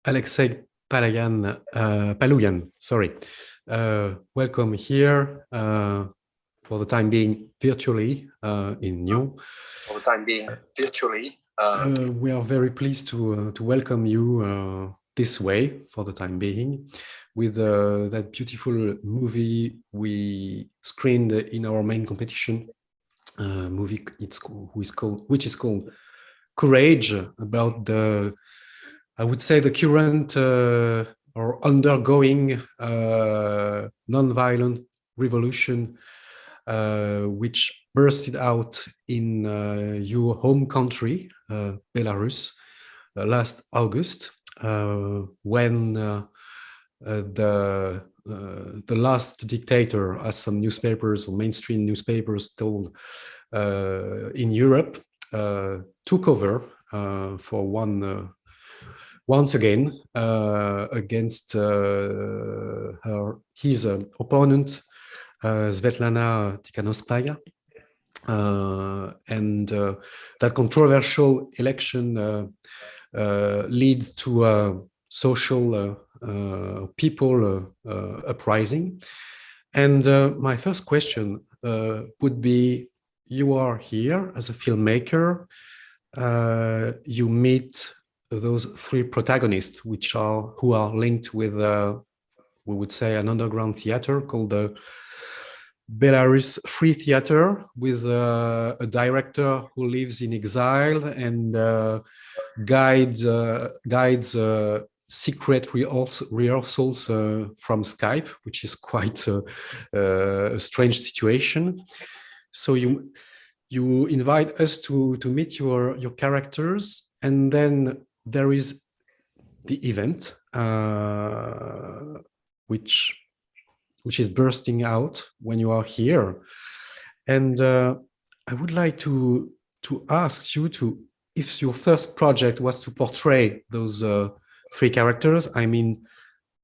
Aliaksei Paluyan, sorry. Welcome here for the time being virtually in Nyon. For the time being virtually. We are very pleased to welcome you this way for the time being with that beautiful movie we screened in our main competition movie. Which is called Courage, about I would say the current or undergoing non-violent revolution which bursted out in your home country, Belarus, last August, when the last dictator, as some newspapers or mainstream newspapers told in Europe, took over for once again against his opponent, Svetlana Tikhanovskaya, and that controversial election leads to a social people uprising. And my first question would be: you are here as a filmmaker, you meet those three protagonists, who are linked with, we would say, an underground theater called the Belarus Free Theater, with a director who lives in exile and guides secret rehearsals from Skype, which is quite a strange situation. So you invite us to meet your characters, and then there is the event which is bursting out when you are here. And I would like to ask you if your first project was to portray those three characters, I mean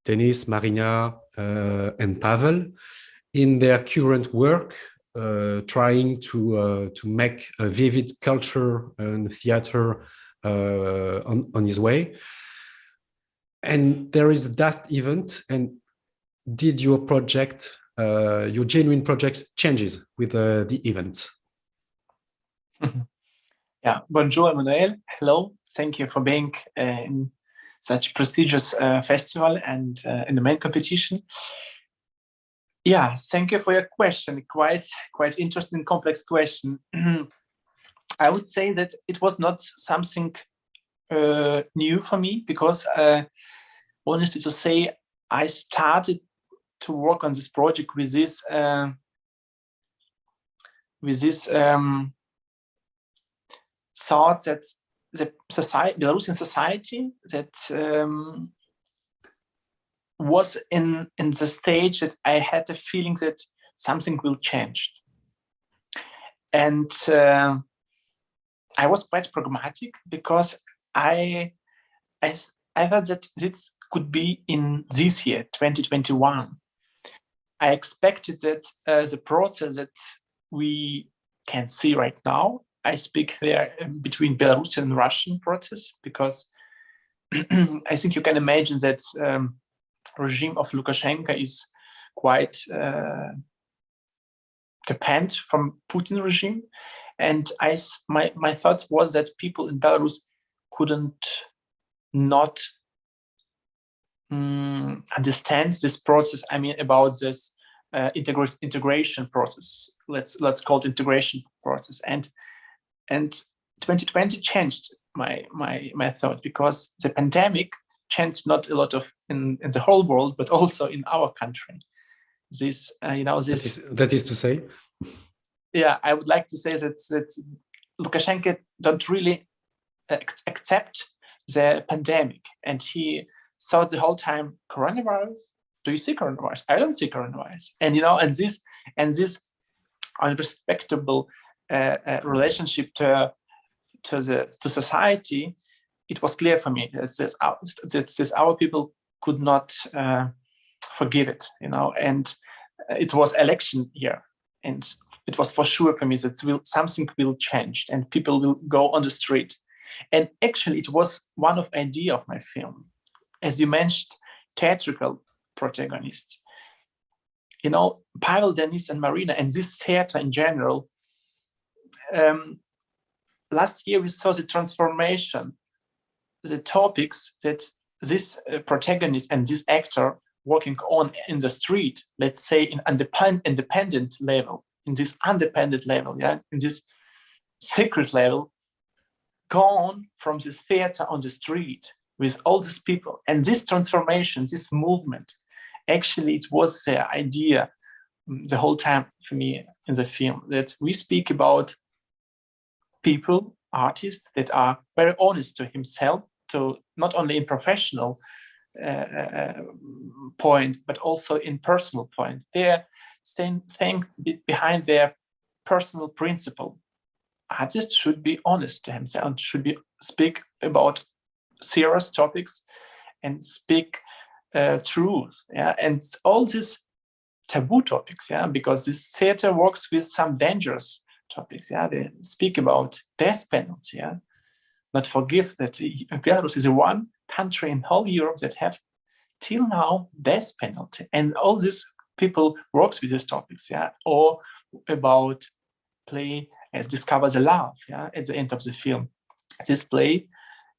Denis, Marina, and Pavel, in their current work, trying to make a vivid culture and theater on his way. And there is that event, and did your project, your genuine project, changes with the event? Yeah, bonjour, Emmanuel. Hello, thank you for being in such prestigious festival and in the main competition. Yeah, thank you for your question. Quite interesting, complex question. I would say that it was not something new for me, because honestly to say, I started to work on this project with this thought that the Belarusian society that was in the stage that I had the feeling that something will change. And I was quite pragmatic, because I thought that this could be in this year, 2021. I expected that the process that we can see right now, I speak there between Belarusian and Russian process, because I think you can imagine that regime of Loukachenko is quite dependent from Putin regime. And my thought was that people in Belarus couldn't not understand this process. I mean, about this integration process. Let's call it integration process. And 2020 changed my thought, because the pandemic changed not a lot of in the whole world, but also in our country. This that is to say. Yeah, I would like to say that Loukachenko don't really accept the pandemic, and he thought the whole time, coronavirus? Do you see coronavirus? I don't see coronavirus. And and this unrespectable relationship to society, it was clear for me that our people could not forgive it, and it was election year, and it was for sure for me that something will change and people will go on the street. And actually, it was one of idea of my film. as you mentioned, theatrical protagonists. You know, Pavel, Denis, and Marina, and this theater in general. Last year we saw the transformation, the topics that this protagonist and this actor working on in the street, let's say in independent level, in this independent level, yeah, in this secret level, gone from the theater on the street with all these people. And this transformation, this movement, actually it was the idea the whole time for me in the film, that we speak about people, artists that are very honest to himself, to not only in professional point, but also in personal point. They're staying behind their personal principle. Artists should be honest to himself, should speak about serious topics and speak truth. Yeah, and all these taboo topics. Yeah, because this theater works with some dangerous topics. Yeah, they speak about death penalty. Yeah, not forgive that Belarus is the one country in whole Europe that have till now death penalty, and all these people works with these topics. Yeah, or about play as Discover the Love. Yeah, at the end of the film, this play,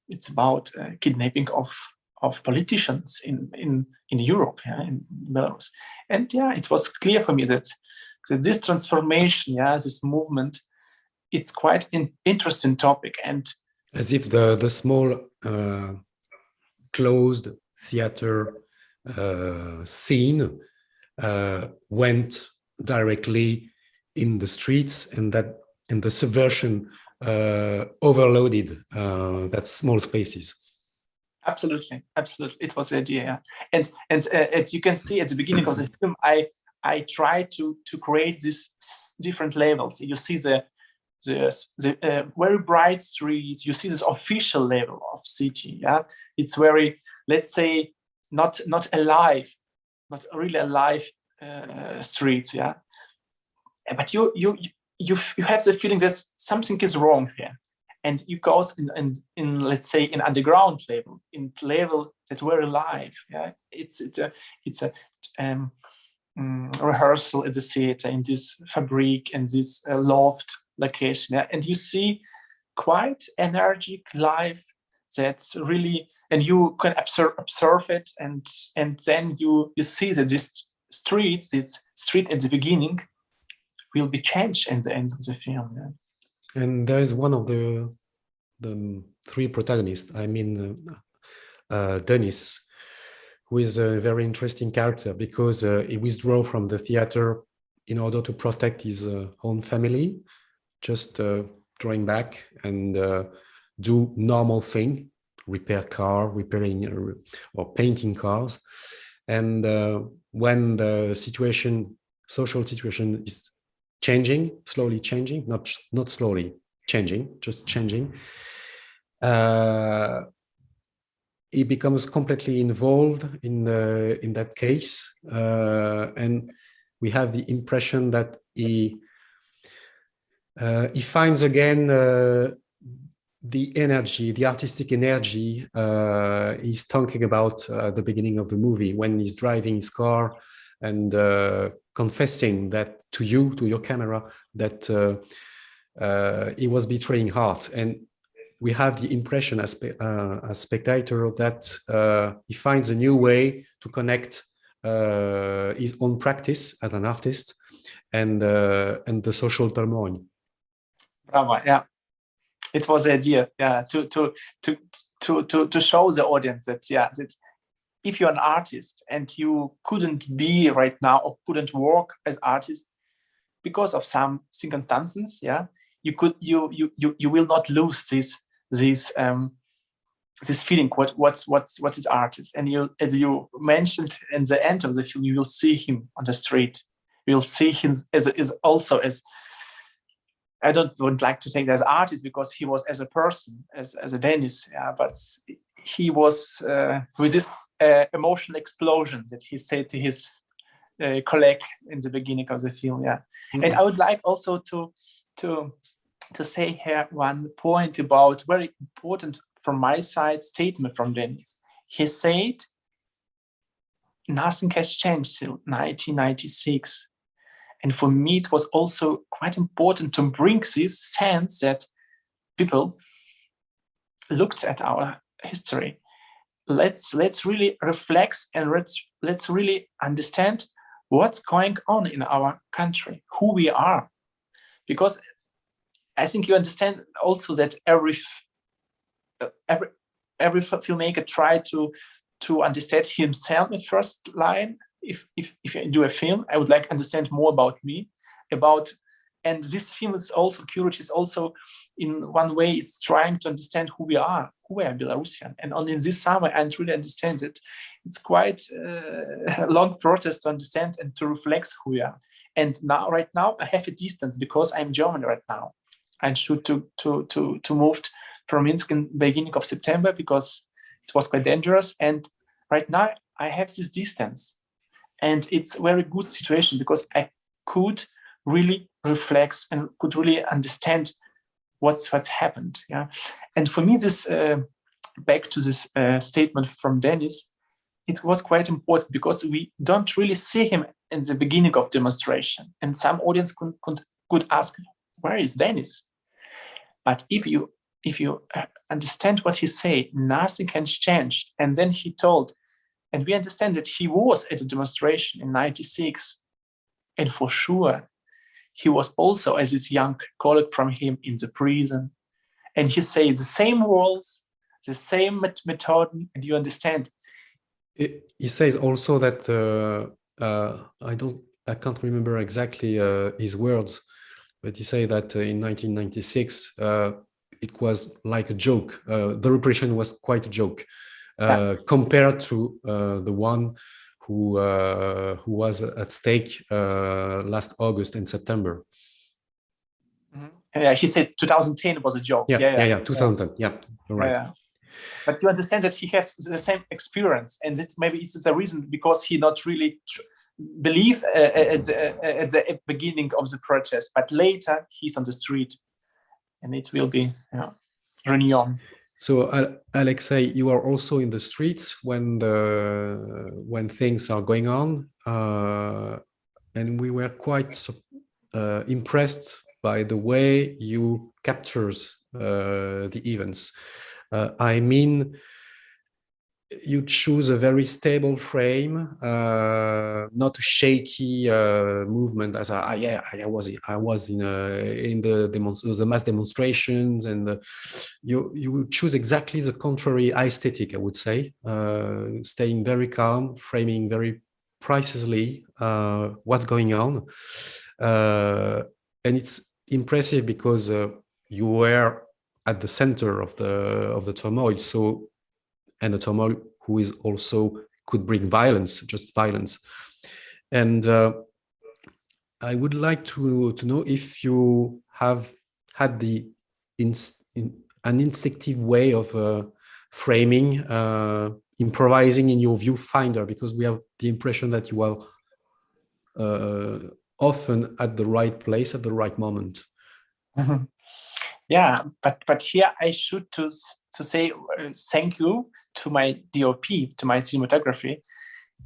it's about kidnapping of politicians in Europe, yeah, in Belarus. And yeah, it was clear for me that this transformation, yeah, this movement, it's quite an interesting topic. And as if the small closed theater scene went directly in the streets, and the subversion overloaded that small spaces. Absolutely, it was the idea. Yeah. And as you can see at the beginning of the film, I tried to create these different levels. You see the very bright streets. You see this official level of city. Yeah, it's very, let's say, not alive, not really alive streets. Yeah, but you have the feeling that something is wrong here, and you go in let's say in underground level, in level that were alive. Yeah, it's a rehearsal at the theater in this fabric and this loft location. Yeah? And you see quite energetic life that's really, and you can observe it, and then you see that this street at the beginning will be changed at the end of the film. Yeah? And there is one of the three protagonists, I mean Denis, who is a very interesting character, because he withdrew from the theater in order to protect his own family, just drawing back and do normal thing, repair car, repairing or painting cars. And when the social situation is changing, slowly changing, not slowly changing, just changing, he becomes completely involved in that case, and we have the impression that he finds again the energy, the artistic energy he's talking about at the beginning of the movie, when he's driving his car and confessing that to your camera, that he was betraying heart. And we have the impression as spectator that he finds a new way to connect his own practice as an artist and the social turmoil. Bravo, yeah. It was the idea, yeah, to show the audience that, yeah, that if you're an artist and you couldn't be right now or couldn't work as artist because of some circumstances, yeah, you will not lose this feeling. What is artist? And you, as you mentioned in the end of the film, you will see him on the street. You will see him as I would like to say as artist, because he was as a person, as a Denis, yeah, but he was with this emotional explosion that he said to his colleague in the beginning of the film, yeah. Mm-hmm. And I would like also to say here one point about very important from my side statement from Denis. he said, nothing has changed till 1996. And for me, it was also quite important to bring this sense that people looked at our history. Let's really reflect and let's really understand what's going on in our country, who we are. Because I think you understand also that every filmmaker tried to understand himself in first line. If I do a film, I would like to understand more about me, and this film is also curious. Is also in one way it's trying to understand who we are Belarusian, and only in this summer I really understand that it's quite a long process to understand and to reflect who we are. And right now I have a distance because I'm German right now. I should to move from Minsk in the beginning of September because it was quite dangerous. And right now I have this distance, and it's a very good situation because I could really reflect and could really understand what's happened. Yeah, and for me, this back to this statement from Dennis, it was quite important because we don't really see him in the beginning of demonstration, and some audience could ask, "Where is Dennis?" But if you understand what he said, nothing has changed. And then he told, and we understand that he was at a demonstration in '96, and for sure, he was also, as his young colleague from him, in the prison. And he said the same words, the same method, and you understand. He says also that I can't remember exactly his words, but he said that in 1996 it was like a joke. The repression was quite a joke compared to the one who was at stake last August and September. Yeah, he said 2010 was a joke. Yeah, 2010. Yeah, you're right. Yeah. But you understand that he has the same experience, and maybe it's the reason because he not really believe at the beginning of the protest, but later he's on the street, and it will be renewed. So, Alexei, you are also in the streets when things are going on, and we were quite impressed by the way you captures the events. I mean, you choose a very stable frame, not a shaky movement. As I was in the mass demonstrations, and you choose exactly the contrary aesthetic, I would say, staying very calm, framing very precisely what's going on, and it's impressive because you were at the center of the turmoil. So. And a turmoil who is also could bring violence, just violence. And I would like to know if you have had an instinctive way of framing, improvising in your viewfinder, because we have the impression that you are often at the right place at the right moment. Mm-hmm. Yeah, but here I should to say thank you to my DOP, to my cinematography.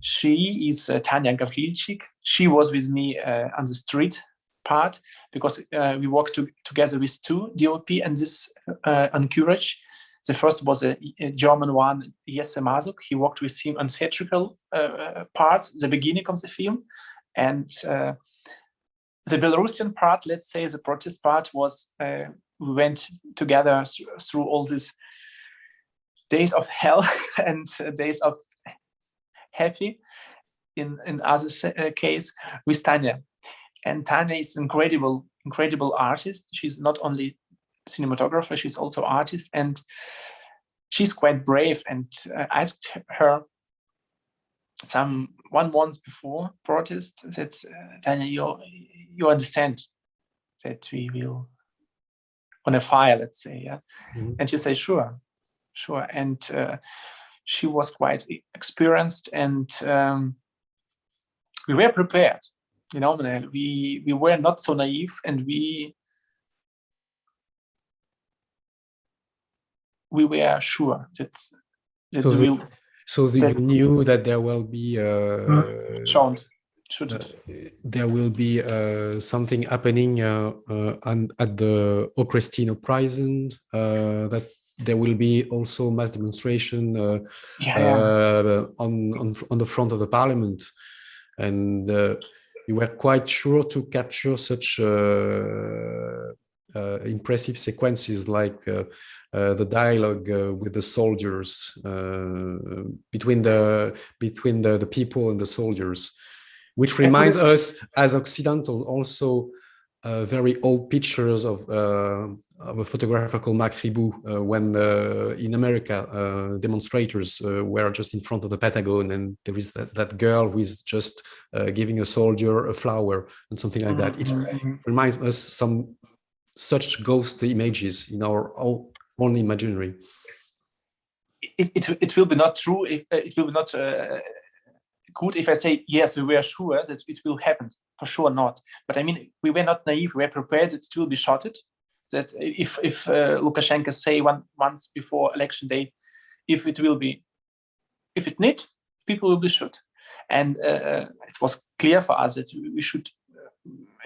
She is Tanya Gavrilchik. She was with me on the street part because we worked together with two DOP and this on Courage. The first was a German one, Jesse Mazuk. He worked with him on theatrical parts, the beginning of the film. And the Belarusian part, let's say the protest part, was we went together through all these days of hell and days of happy in other case with Tanya. And Tanya is incredible artist. She's not only cinematographer, she's also artist, and she's quite brave. And I asked her 1 month before protest that Tanya, you understand that we will on a fire, let's say, yeah. Mm-hmm. And she said, sure. And she was quite experienced, and we were prepared. You know, we were not so naive, and we were sure that so we will. So you knew that there will be there will be something happening at the Okrestino prison, that there will be also mass demonstration on the front of the parliament, and you were quite sure to capture such impressive sequences like the dialogue with the soldiers, between the people and the soldiers, which reminds us as Occidental also very old pictures of a photographer called Marc Ribou, when in America demonstrators were just in front of the Pentagon, and there is that girl who is just giving a soldier a flower and something like that. It reminds us some such ghost images in our own imaginary. It will be not true if it will be not good if I say yes, we were sure that it will happen. For sure not. But I mean, we were not naive. We were prepared that it will be shotted. That if Loukachenko say 1 month before election day, if it need, people will be shot. And it was clear for us that we should.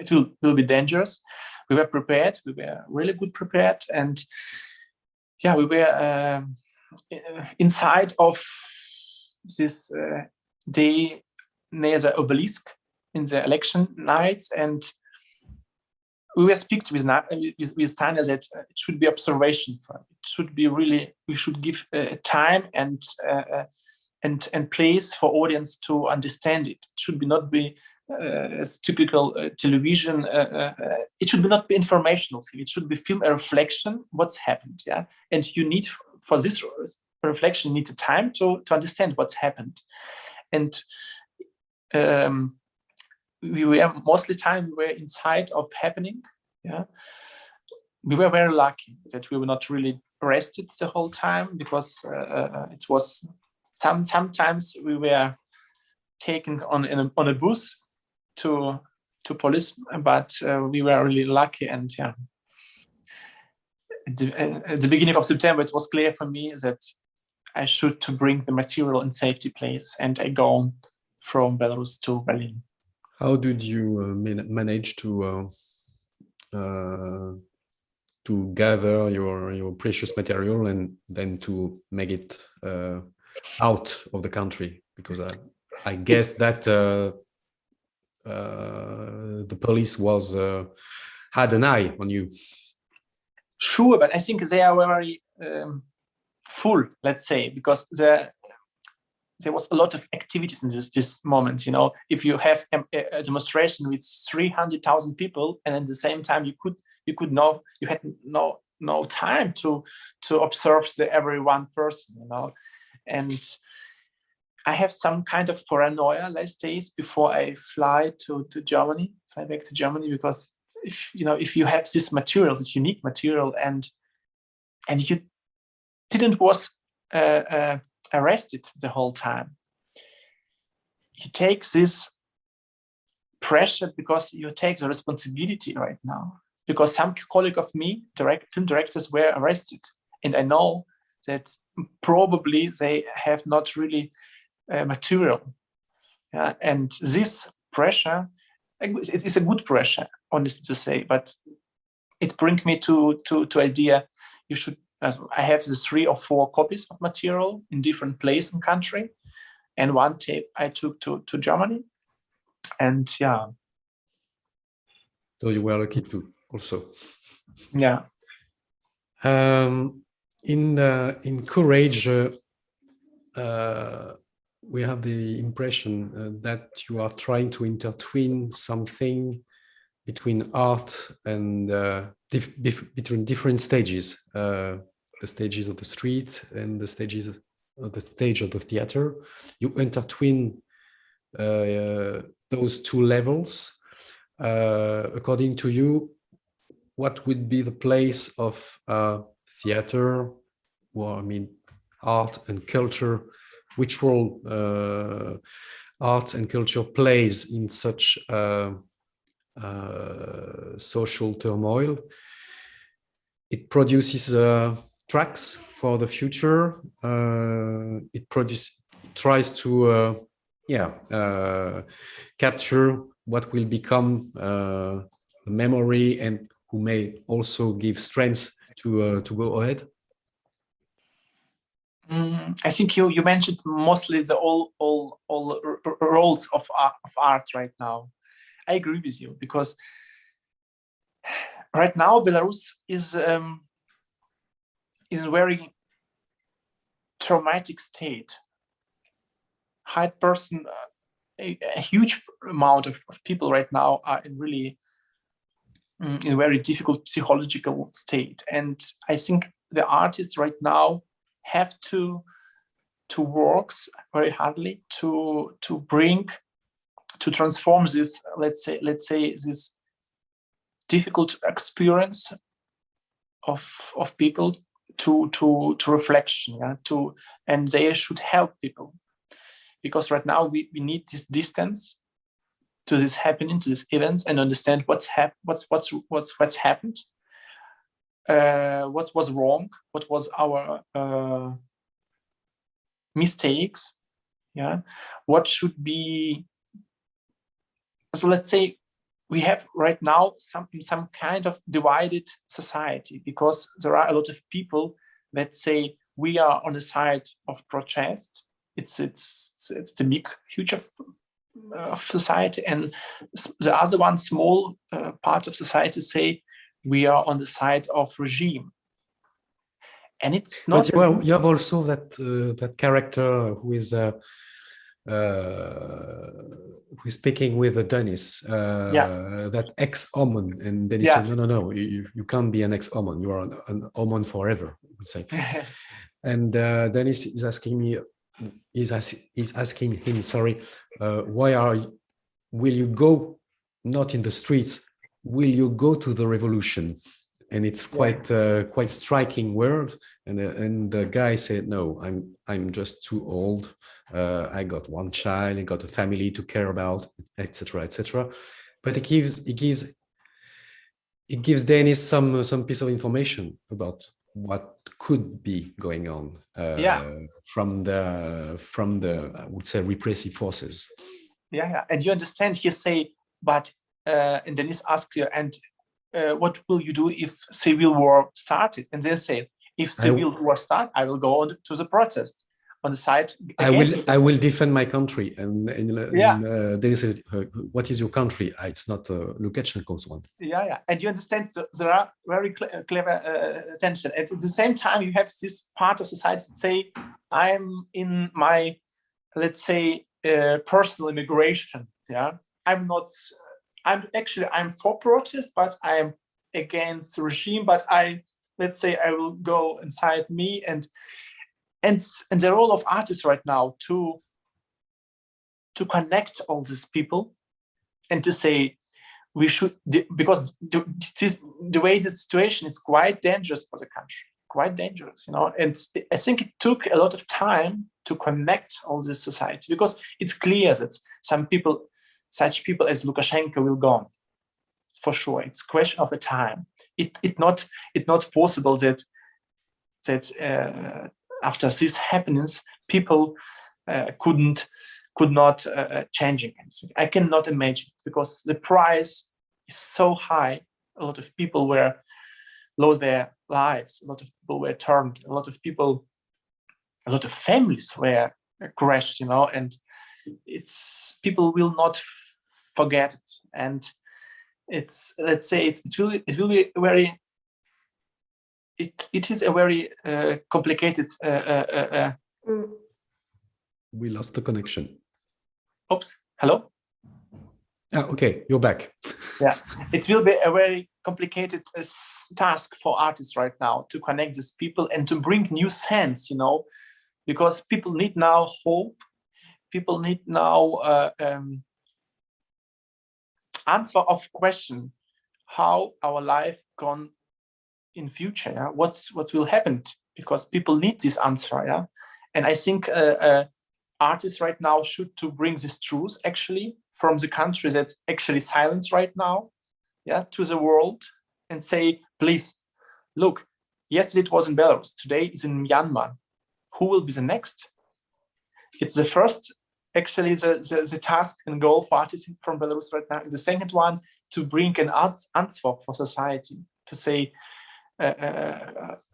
It will be dangerous. We were prepared. We were really good prepared, and yeah, we were inside of this day near the obelisk in the election nights, and we were speaking with Tanya that it should be observation. It should be really, we should give time and place for audience to understand it. It should be not be as typical television. It should not be informational. It should be film a reflection what's happened. Yeah, and you need for this reflection, you need the time to understand what's happened. And we were mostly time we were inside of happening. Yeah, we were very lucky that we were not really arrested the whole time, because it was sometimes we were taken on a bus to police, but we were really lucky. And yeah, at the beginning of September, it was clear for me that I should to bring the material in safety place, and I go from Belarus to Berlin. How did you manage to gather your precious material and then to make it out of the country? Because I guess that the police had an eye on you. Sure, but I think they are very full, let's say, because there was a lot of activities in this moment. You know, if you have a demonstration with 300,000 people, and at the same time you had no time to observe every one person. You know, and I have some kind of paranoia last days before I fly back to Germany, because if you have this material, this unique material, and you didn't was arrested the whole time, you take this pressure because you take the responsibility right now. Because some colleague of me, film directors, were arrested, and I know that probably they have not really material. Yeah, and this pressure, it is a good pressure, honestly to say, but it brings me to idea you should. I have the 3 or 4 copies of material in different places in country, and one tape I took to Germany, and yeah. So you were lucky too, also. Yeah. In Courage, we have the impression that you are trying to intertwine something between art and between different stages, the stages of the street and the stage of the theater. You intertwine those 2 levels. According to you, what would be the place of theater, art and culture? Which role art and culture plays in such social turmoil? It produces tracks for the future. It tries to capture what will become the memory, and who may also give strength to go ahead? I think you mentioned mostly the all roles of art right now. I agree with you, because right now Belarus is in a very traumatic state. A huge amount of people right now are in really in a very difficult psychological state, and I think the artists right now have to work very hardly to transform this, let's say this difficult experience of people to reflection, and they should help people, because right now we need this distance to this happening, to these events, and understand what's happened, what was wrong, what was our mistakes, what should be. So let's say we have right now some kind of divided society, because there are a lot of people that say we are on the side of protest. It's the big huge of society, and the other one small part of society say we are on the side of regime. And it's not. But you have also that character who is speaking with Dennis, that ex-Oman, and then he said, no, you can't be an ex-Oman. You are an Oman forever, I would say. And Dennis is asking me, asking him, will you go not in the streets? Will you go to the revolution? And it's quite striking word. And the guy said, no, I'm just too old. I got one child, I got a family to care about, etc., etc. But it gives Dennis some piece of information about what could be going on from the I would say repressive forces. And you understand, he say, but and Dennis asked you, and what will you do if civil war started? And they say, if civil war start, I will go on to the protest on the side. I will defend my country. And they said, what is your country? It's not Loukachenko's one. And you understand, there are very clever tension. And at the same time, you have this part of society that say, I'm in my, let's say, personal immigration. I'm for protest, but I'm against the regime. But I will go inside me, and the role of artists right now to connect all these people and to say we should, because the way the situation is quite dangerous for the country, quite dangerous, And I think it took a lot of time to connect all this society, because it's clear that such people as Loukachenko will go on, for sure. It's a question of a time. It's not possible that after these happenings, people could not changing anything. I cannot imagine, because the price is so high. A lot of people lost their lives. A lot of people were turned. A lot of families were crushed. And people will not forget it. And it's, let's say, it will be very. It is a very complicated. We lost the connection. Oops. Hello. Okay, you're back. It will be a very complicated task for artists right now to connect these people and to bring new sense, because people need now hope. People need now answer of question how our life gone in future. What will happen, because people need this answer. And I think artists right now should to bring this truth actually from the country that's actually silent right now, to the world, and say, please look, yesterday it was in Belarus, today it's in Myanmar. Who will be the next? it's the first, actually, the task and goal for artists from Belarus right now. The second one, to bring an answer for society, to say,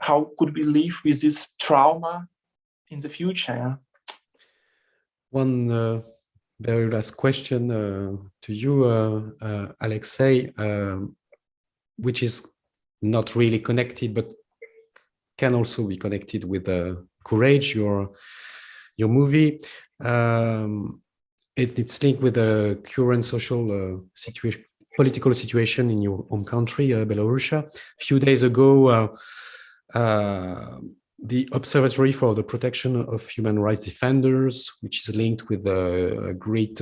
how could we live with this trauma in the future? Yeah? One very last question to you, Alexei, which is not really connected, but can also be connected with Courage, your movie. It's linked with the current social situation, political situation in your home country, Belarus. A few days ago, the Observatory for the Protection of Human Rights Defenders, which is linked with a great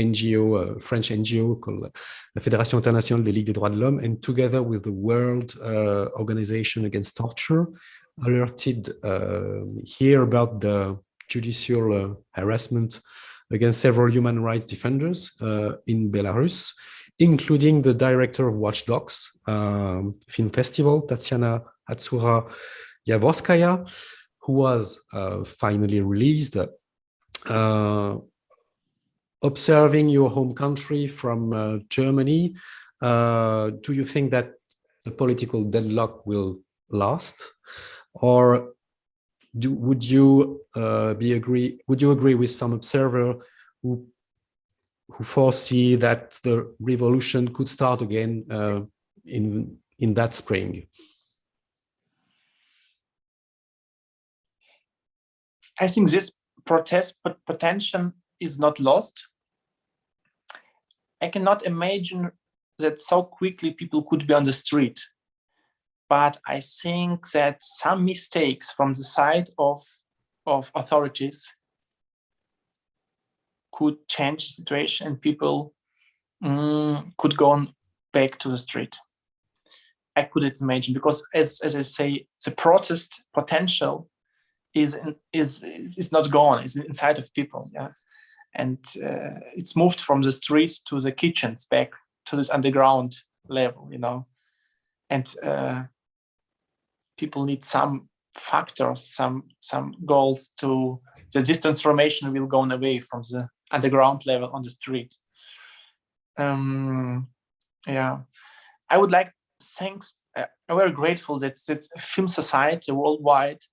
NGO, French NGO called la Fédération Internationale des Ligues des Droits de l'Homme, and together with the World Organization Against Torture, alerted here about the judicial harassment against several human rights defenders in Belarus, including the director of Watch Dogs Film Festival, Tatiana Hatsura Yavorskaya, who was finally released. Observing your home country from Germany, do you think that the political deadlock will last, or would you agree with some observer who foresee that the revolution could start again in that spring? I think this protest potential is not lost. I cannot imagine that so quickly people could be on the street. But I think that some mistakes from the side of authorities could change the situation, and people could go on back to the street. I couldn't imagine, because as I say, the protest potential is not gone. It's inside of people, yeah, and it's moved from the streets to the kitchens, back to this underground level, you know, and people need some factors, some goals to that this transformation will go away from the underground level on the street. Yeah, I would like thanks. I'm very grateful that film society worldwide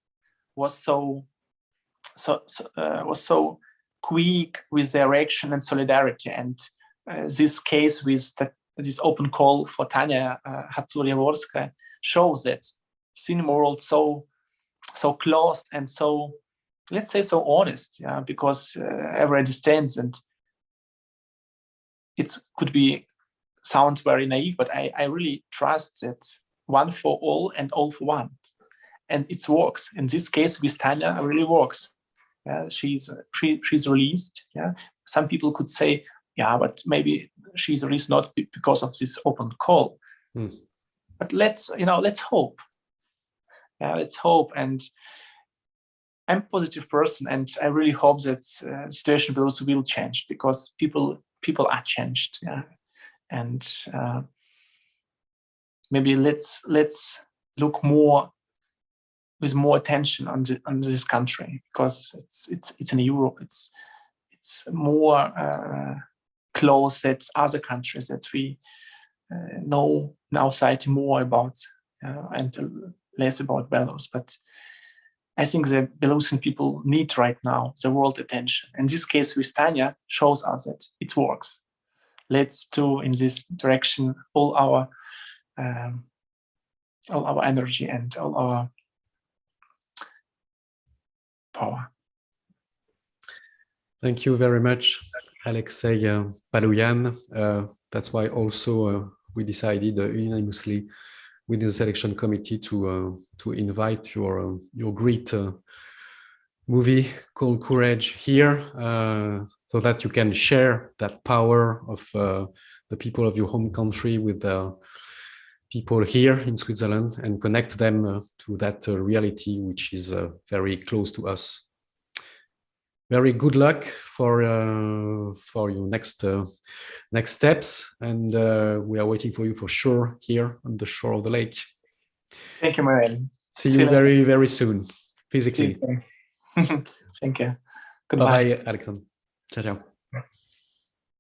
was so quick with their action and solidarity, and this case with this open call for Tanya Hatsura-Yavorskaya shows that cinema world so closed and so, let's say, so honest, yeah, because everyone understands, and it could be sound very naive, but I really trust that one for all and all for one, and it works. In this case with Tanya, it really works. Yeah, she's released. Yeah, some people could say, yeah, but maybe she's released not because of this open call. But let's hope. Yeah, let's hope. And I'm a positive person, and I really hope that the situation will change, because people are changed. Yeah, and maybe let's look more with more attention on this country, because it's in Europe. It's more close than other countries that we know now society more about, and less about Belarus. But I think the Belarusian people need right now the world attention. And this case with Tanya shows us that it works. Let's do in this direction all our energy and all our power. Thank you very much, Aliaksei Paluyan. That's why also we decided unanimously within the selection committee to invite your great movie called Courage here, so that you can share that power of the people of your home country with the people here in Switzerland, and connect them to that reality which is very close to us. Very good luck for your next steps, and we are waiting for you for sure here on the shore of the lake. Thank you, Marielle. See you very, very soon, physically. Thank you. Goodbye. Bye, Alexandre. Ciao, ciao.